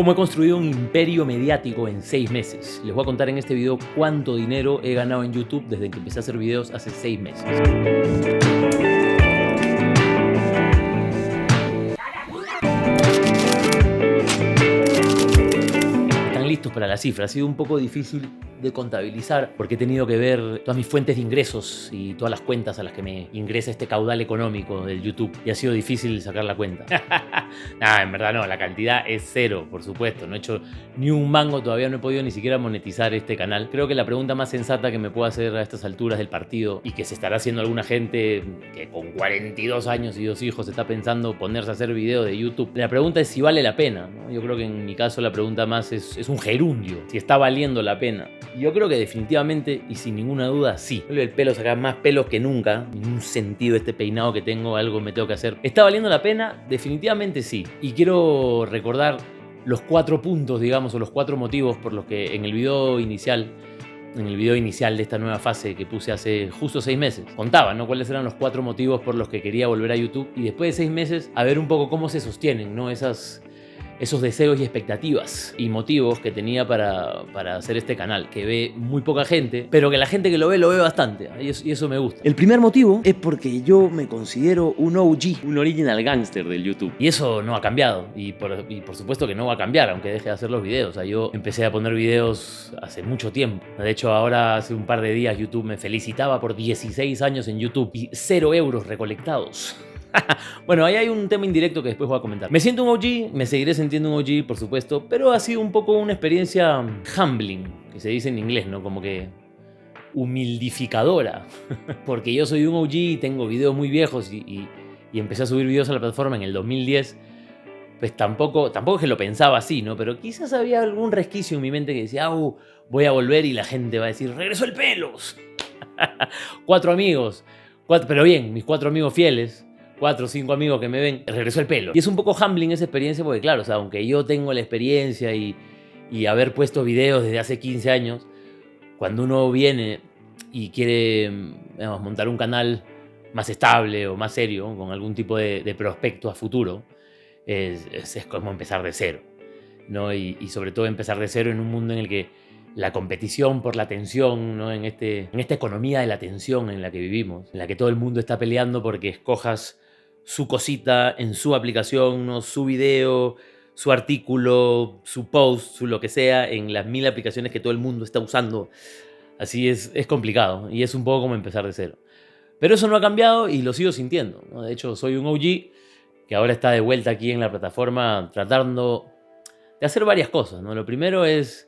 Cómo he construido un imperio mediático en 6 meses. Les voy a contar en este video cuánto dinero he ganado en YouTube desde que empecé a hacer videos hace 6 meses. ¿Están listos para la cifra? Ha sido un poco difícil de contabilizar porque he tenido que ver todas mis fuentes de ingresos y todas las cuentas a las que me ingresa este caudal económico del YouTube, y ha sido difícil sacar la cuenta. Nah, en verdad no, la cantidad es cero, por supuesto. No he hecho ni un mango, todavía no he podido ni siquiera monetizar este canal. Creo que la pregunta más sensata que me puedo hacer a estas alturas del partido, y que se estará haciendo alguna gente que con 42 años y 2 hijos está pensando ponerse a hacer videos de YouTube, la pregunta es si vale la pena, ¿no? Yo creo que en mi caso la pregunta más es un gerundio, si está valiendo la pena. Yo creo que definitivamente y sin ninguna duda sí. El pelo saca más pelos que nunca. Ningún sentido este peinado que tengo, algo me tengo que hacer. ¿Está valiendo la pena? Definitivamente sí. Y quiero recordar los 4 puntos, digamos, o los 4 motivos por los que en el video inicial de esta nueva fase que puse hace justo 6 meses, contaba, ¿no?, cuáles eran los 4 motivos por los que quería volver a YouTube, y después de 6 meses a ver un poco cómo se sostienen, ¿no?, esos deseos y expectativas y motivos que tenía para hacer este canal, que ve muy poca gente, pero que la gente que lo ve bastante, y eso me gusta. El primer motivo es porque yo me considero un OG, un original gangster del YouTube. Y eso no ha cambiado, y por supuesto que no va a cambiar, aunque deje de hacer los videos. O sea, yo empecé a poner videos hace mucho tiempo. De hecho, ahora hace un par de días YouTube me felicitaba por 16 años en YouTube y 0 euros recolectados. Bueno, ahí hay un tema indirecto que después voy a comentar. Me siento un OG, me seguiré sintiendo un OG, por supuesto, pero ha sido un poco una experiencia humbling, que se dice en inglés, ¿no? Como que humildificadora. Porque yo soy un OG y tengo videos muy viejos y empecé a subir videos a la plataforma en el 2010. Pues tampoco es que lo pensaba así, ¿no? Pero quizás había algún resquicio en mi mente que decía, voy a volver y la gente va a decir, ¡regresó el pelos! 4 amigos, pero bien, mis 4 amigos fieles, 4 o 5 amigos que me ven, regresó el pelo. Y es un poco humbling esa experiencia porque, claro, o sea, aunque yo tengo la experiencia y haber puesto videos desde hace 15 años, cuando uno viene y quiere, digamos, montar un canal más estable o más serio, con algún tipo de prospecto a futuro, es como empezar de cero, ¿no? Y sobre todo empezar de cero en un mundo en el que la competición por la atención, ¿no?, en esta economía de la atención en la que vivimos, en la que todo el mundo está peleando porque escojas su cosita en su aplicación, ¿no?, su video, su artículo, su post, su lo que sea, en las 1000 aplicaciones que todo el mundo está usando. Así es complicado, y es un poco como empezar de cero. Pero eso no ha cambiado y lo sigo sintiendo, ¿no? De hecho, soy un OG que ahora está de vuelta aquí en la plataforma tratando de hacer varias cosas, ¿no? Lo primero es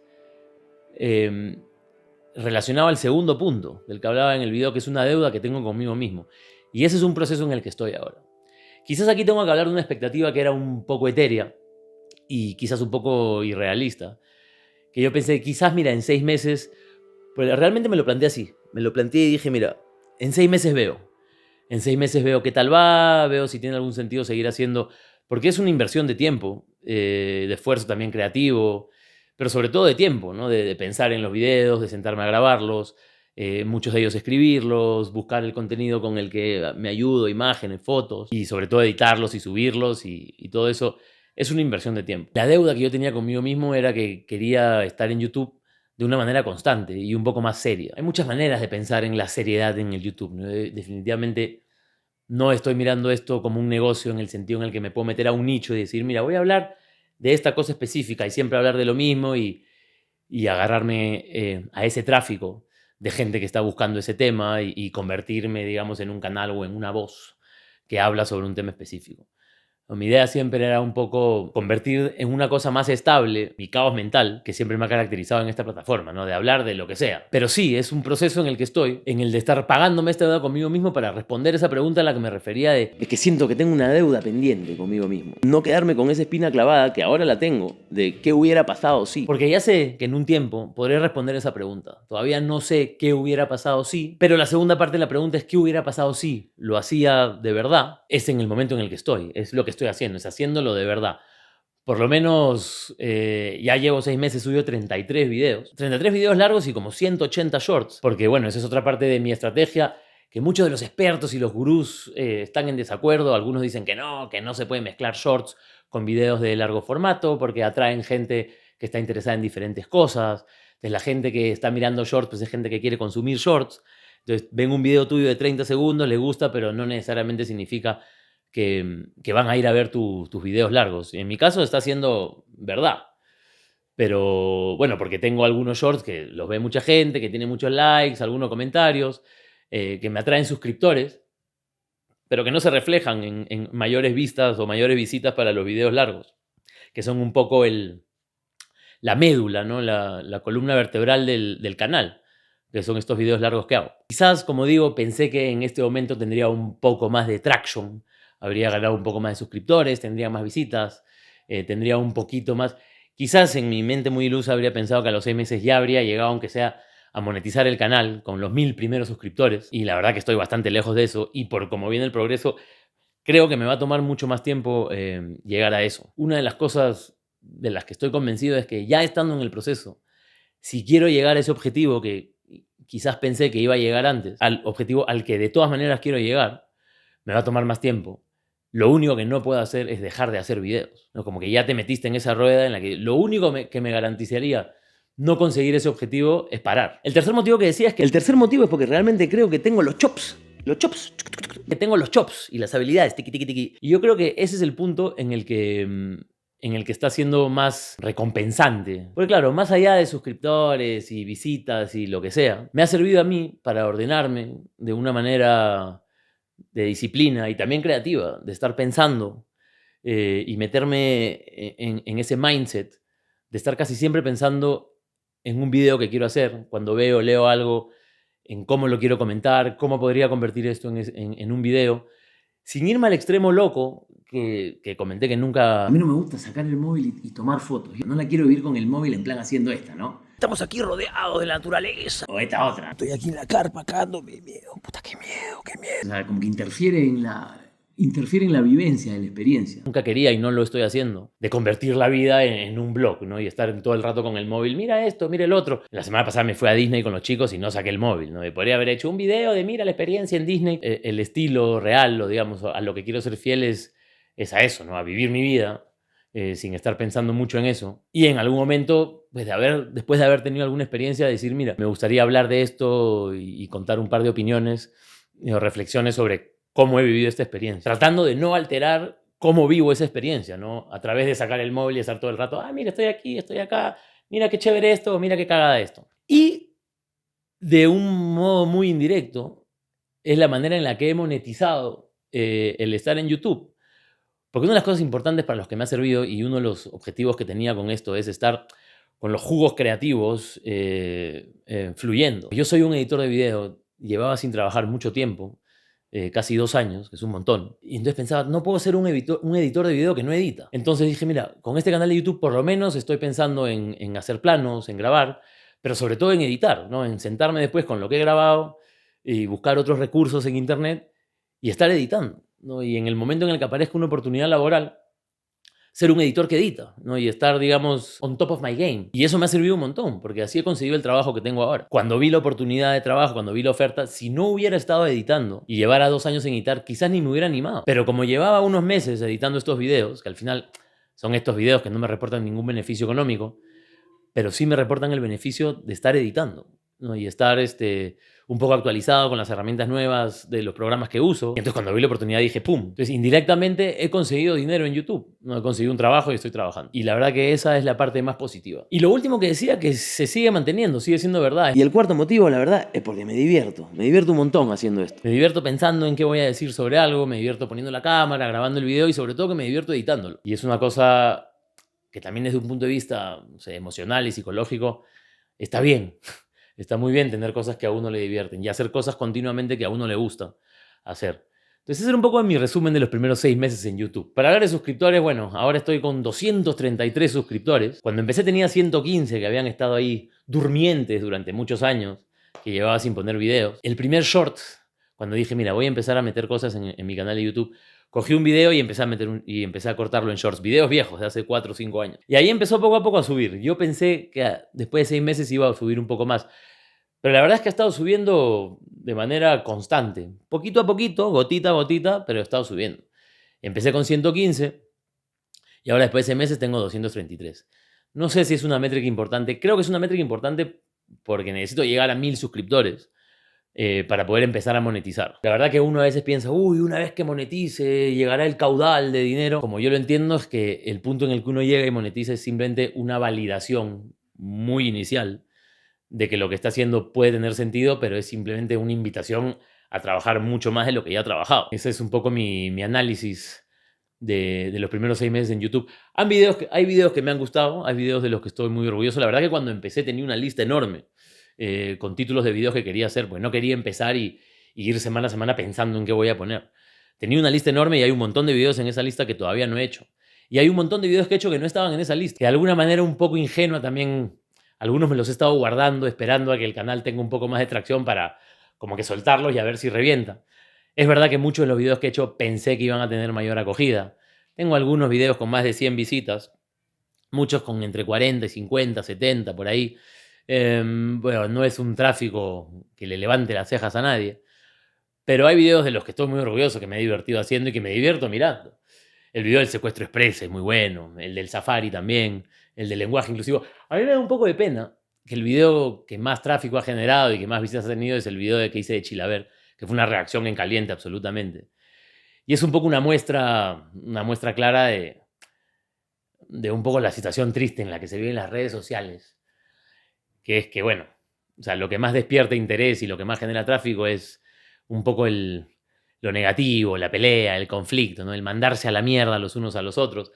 relacionado al segundo punto del que hablaba en el video, que es una deuda que tengo conmigo mismo. Y ese es un proceso en el que estoy ahora. Quizás aquí tengo que hablar de una expectativa que era un poco etérea y quizás un poco irrealista. Que yo pensé, quizás, mira, en 6 meses... Pero realmente me lo planteé así. Me lo planteé y dije, mira, en 6 meses veo. En 6 meses veo qué tal va, veo si tiene algún sentido seguir haciendo... Porque es una inversión de tiempo, de esfuerzo también creativo, pero sobre todo de tiempo, ¿no? De pensar en los videos, de sentarme a grabarlos, muchos de ellos escribirlos, buscar el contenido con el que me ayudo, imágenes, fotos, y sobre todo editarlos y subirlos, y todo eso es una inversión de tiempo. La deuda que yo tenía conmigo mismo era que quería estar en YouTube de una manera constante y un poco más seria. Hay muchas maneras de pensar en la seriedad en el YouTube, ¿no? Definitivamente no estoy mirando esto como un negocio en el sentido en el que me puedo meter a un nicho y decir, mira, voy a hablar de esta cosa específica y siempre hablar de lo mismo y agarrarme a ese tráfico de gente que está buscando ese tema y convertirme, digamos, en un canal o en una voz que habla sobre un tema específico. Mi idea siempre era un poco convertir en una cosa más estable mi caos mental, que siempre me ha caracterizado en esta plataforma, ¿no? De hablar de lo que sea. Pero sí, es un proceso en el que estoy, en el de estar pagándome esta deuda conmigo mismo para responder esa pregunta a la que me refería Es que siento que tengo una deuda pendiente conmigo mismo. No quedarme con esa espina clavada, que ahora la tengo, de qué hubiera pasado si. Porque ya sé que en un tiempo podré responder esa pregunta. Todavía no sé qué hubiera pasado si, pero la segunda parte de la pregunta es qué hubiera pasado si lo hacía de verdad. Es en el momento en el que estoy, es lo que estoy haciendo, es haciéndolo de verdad. Por lo menos ya llevo 6 meses, subido 33 videos. 33 videos largos y como 180 shorts. Porque bueno, esa es otra parte de mi estrategia, que muchos de los expertos y los gurús están en desacuerdo. Algunos dicen que no se puede mezclar shorts con videos de largo formato porque atraen gente que está interesada en diferentes cosas. Entonces, la gente que está mirando shorts pues es gente que quiere consumir shorts. Entonces, ven un video tuyo de 30 segundos, le gusta, pero no necesariamente significa que van a ir a ver tus videos largos. En mi caso está siendo verdad. Pero bueno, porque tengo algunos shorts que los ve mucha gente, que tienen muchos likes, algunos comentarios, que me atraen suscriptores, pero que no se reflejan en mayores vistas o mayores visitas para los videos largos, que son un poco la médula, ¿no? La columna vertebral del canal, que son estos videos largos que hago. Quizás, como digo, pensé que en este momento tendría un poco más de traction, habría ganado un poco más de suscriptores, tendría más visitas, tendría un poquito más... Quizás en mi mente muy ilusa habría pensado que a los 6 meses ya habría llegado, aunque sea, a monetizar el canal con los 1000 primeros suscriptores. Y la verdad que estoy bastante lejos de eso. Y por cómo viene el progreso, creo que me va a tomar mucho más tiempo llegar a eso. Una de las cosas de las que estoy convencido es que ya estando en el proceso, si quiero llegar a ese objetivo que quizás pensé que iba a llegar antes, al objetivo al que de todas maneras quiero llegar, me va a tomar más tiempo. Lo único que no puedo hacer es dejar de hacer videos, ¿no? Como que ya te metiste en esa rueda en la que lo único que me garantizaría no conseguir ese objetivo es parar. El tercer motivo que decía es que... El tercer motivo es porque realmente creo que tengo los chops. Los chops. Que tengo los chops y las habilidades, tiqui, tiqui, tiqui. Y yo creo que ese es el punto en el que está siendo más recompensante. Porque claro, más allá de suscriptores y visitas y lo que sea, me ha servido a mí para ordenarme de una manera de disciplina y también creativa, de estar pensando y meterme en ese mindset de estar casi siempre pensando en un video que quiero hacer, cuando leo algo, en cómo lo quiero comentar, cómo podría convertir esto en un video, sin irme al extremo loco que comenté que nunca... A mí no me gusta sacar el móvil y tomar fotos. Yo no la quiero vivir con el móvil en plan haciendo esta, ¿no? Estamos aquí rodeados de la naturaleza. O esta otra. Estoy aquí en la carpa cagándome de miedo. Puta, qué miedo, qué miedo. O sea, como que interfiere en la vivencia, en la experiencia. Nunca quería y no lo estoy haciendo, de convertir la vida en un blog, ¿no? Y estar todo el rato con el móvil, mira esto, mira el otro. La semana pasada me fui a Disney con los chicos y no saqué el móvil, ¿no? Y podría haber hecho un video de mira la experiencia en Disney. El estilo real, o digamos, a lo que quiero ser fiel es a eso, ¿no? A vivir mi vida sin estar pensando mucho en eso. Y en algún momento, pues después de haber tenido alguna experiencia, decir, mira, me gustaría hablar de esto y contar un par de opiniones o reflexiones sobre cómo he vivido esta experiencia, tratando de no alterar cómo vivo esa experiencia, ¿no? A través de sacar el móvil y estar todo el rato, mira, estoy aquí, estoy acá, mira qué chévere esto, mira qué cagada esto. Y de un modo muy indirecto, es la manera en la que he monetizado el estar en YouTube. Porque una de las cosas importantes para los que me ha servido y uno de los objetivos que tenía con esto es estar con los jugos creativos fluyendo. Yo soy un editor de video, llevaba sin trabajar mucho tiempo, casi 2 años, que es un montón. Y entonces pensaba, no puedo ser un editor de video que no edita. Entonces dije, mira, con este canal de YouTube por lo menos estoy pensando en hacer planos, en grabar, pero sobre todo en editar, ¿no? En sentarme después con lo que he grabado y buscar otros recursos en internet y estar editando, ¿no? Y en el momento en el que aparezca una oportunidad laboral, ser un editor que edita, ¿no? Y estar, digamos, on top of my game. Y eso me ha servido un montón, porque así he conseguido el trabajo que tengo ahora. Cuando vi la oportunidad de trabajo, cuando vi la oferta, si no hubiera estado editando y llevara 2 años en editar, quizás ni me hubiera animado. Pero como llevaba unos meses editando estos videos, que al final son estos videos que no me reportan ningún beneficio económico, pero sí me reportan el beneficio de estar editando, ¿no? Y estar un poco actualizado con las herramientas nuevas de los programas que uso. Y entonces cuando vi la oportunidad dije, ¡pum! Entonces indirectamente he conseguido dinero en YouTube. No he conseguido un trabajo y estoy trabajando. Y la verdad que esa es la parte más positiva. Y lo último que decía, que se sigue manteniendo, sigue siendo verdad. Y el cuarto motivo, la verdad, es porque me divierto. Me divierto un montón haciendo esto. Me divierto pensando en qué voy a decir sobre algo, me divierto poniendo la cámara, grabando el video y sobre todo que me divierto editándolo. Y es una cosa que también desde un punto de vista, no sé, emocional y psicológico está bien. Está muy bien tener cosas que a uno le divierten y hacer cosas continuamente que a uno le gusta hacer. Entonces ese era un poco mi resumen de los primeros 6 meses en YouTube. Para hablar de suscriptores, bueno, ahora estoy con 233 suscriptores. Cuando empecé tenía 115 que habían estado ahí durmientes durante muchos años, que llevaba sin poner videos. El primer short, cuando dije, mira, voy a empezar a meter cosas en mi canal de YouTube, cogí un video y empecé a cortarlo en shorts, videos viejos de hace 4 o 5 años. Y ahí empezó poco a poco a subir. Yo pensé que después de 6 meses iba a subir un poco más. Pero la verdad es que ha estado subiendo de manera constante. Poquito a poquito, gotita a gotita, pero he estado subiendo. Empecé con 115 Y ahora después de 6 meses tengo 233. No sé si es una métrica importante. Creo que es una métrica importante porque necesito llegar a 1000 suscriptores para poder empezar a monetizar. La verdad que uno a veces piensa, uy, una vez que monetice, llegará el caudal de dinero. Como yo lo entiendo, es que el punto en el que uno llega y monetiza es simplemente una validación muy inicial de que lo que está haciendo puede tener sentido, pero es simplemente una invitación a trabajar mucho más de lo que ya ha trabajado. Ese es un poco mi análisis de los primeros 6 meses en YouTube. Hay videos que me han gustado, hay videos de los que estoy muy orgulloso. La verdad que cuando empecé tenía una lista enorme con títulos de videos que quería hacer, porque no quería empezar y ir semana a semana pensando en qué voy a poner. Tenía una lista enorme y hay un montón de videos en esa lista que todavía no he hecho. Y hay un montón de videos que he hecho que no estaban en esa lista, que de alguna manera un poco ingenua también. Algunos me los he estado guardando, esperando a que el canal tenga un poco más de tracción para como que soltarlos y a ver si revienta. Es verdad que muchos de los videos que he hecho pensé que iban a tener mayor acogida. Tengo algunos videos con más de 100 visitas, muchos con entre 40 y 50, 70, por ahí. Bueno, no es un tráfico que le levante las cejas a nadie, pero hay videos de los que estoy muy orgulloso, que me he divertido haciendo y que me divierto mirando. El video del secuestro express es muy bueno, el del safari también, el del lenguaje inclusivo. A mí me da un poco de pena que el video que más tráfico ha generado y que más visitas ha tenido es el video que hice de Chilaver, que fue una reacción en caliente absolutamente. Y es un poco una muestra clara de un poco la situación triste en la que se vive en las redes sociales, que es que, bueno, o sea, lo que más despierta interés y lo que más genera tráfico es un poco lo negativo, la pelea, el conflicto, ¿no? El mandarse a la mierda los unos a los otros.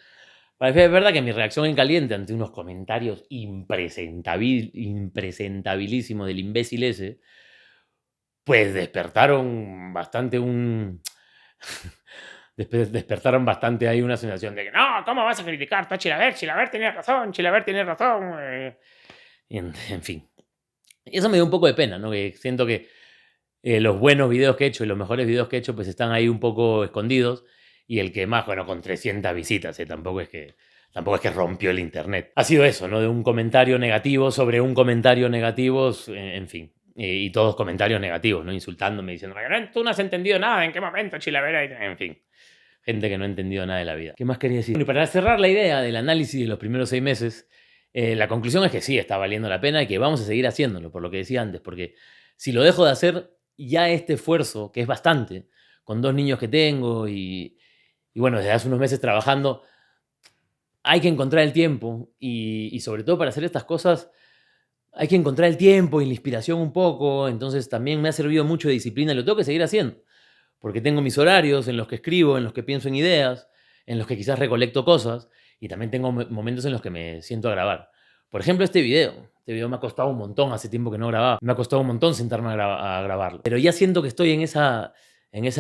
Es verdad que mi reacción en caliente ante unos comentarios impresentabilísimos del imbécil ese, pues despertaron bastante despertaron bastante ahí una sensación de que no, ¿cómo vas a criticar? Está Chilaver, Chilaver tiene razón, Chilaver tiene razón. En fin. Y eso me dio un poco de pena, ¿no? Que siento que los buenos videos que he hecho y los mejores videos que he hecho pues están ahí un poco escondidos. Y el que más, bueno, con 300 visitas, tampoco es que rompió el internet. Ha sido eso, ¿no? De un comentario negativo sobre un comentario negativo, en fin. Y todos comentarios negativos, ¿no? Insultándome, diciendo, tú no has entendido nada, ¿en qué momento, Chilavera? En fin. Gente que no ha entendido nada de la vida. ¿Qué más quería decir? Bueno, y para cerrar la idea del análisis de los primeros 6 meses, la conclusión es que sí, está valiendo la pena y que vamos a seguir haciéndolo, por lo que decía antes, porque si lo dejo de hacer, ya este esfuerzo, que es bastante, con 2 niños que tengo y bueno, desde hace unos meses trabajando, hay que encontrar el tiempo y sobre todo para hacer estas cosas hay que encontrar el tiempo y la inspiración un poco, entonces también me ha servido mucho de disciplina y lo tengo que seguir haciendo, porque tengo mis horarios en los que escribo, en los que pienso en ideas, en los que quizás recolecto cosas y también tengo momentos en los que me siento a grabar. Por ejemplo, este video me ha costado un montón, hace tiempo que no grababa, me ha costado un montón sentarme a grabarlo, pero ya siento que estoy en esa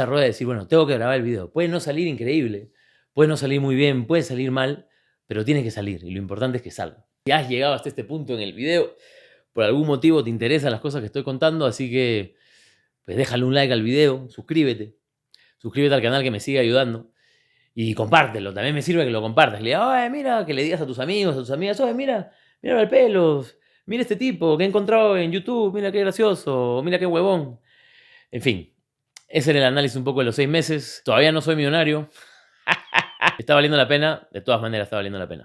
rueda de decir, bueno, tengo que grabar el video. Puede no salir increíble, puede no salir muy bien, puede salir mal, pero tiene que salir y lo importante es que salga. Si has llegado hasta este punto en el video, por algún motivo te interesan las cosas que estoy contando, así que pues déjale un like al video, suscríbete al canal que me sigue ayudando y compártelo. También me sirve que lo compartas. Le digas, oye, mira, que le digas a tus amigos, a tus amigas, oye, mira el pelo, mira este tipo que he encontrado en YouTube, mira qué gracioso, mira qué huevón. En fin, ese era el análisis un poco de los 6 meses. Todavía no soy millonario. Está valiendo la pena, de todas maneras está valiendo la pena.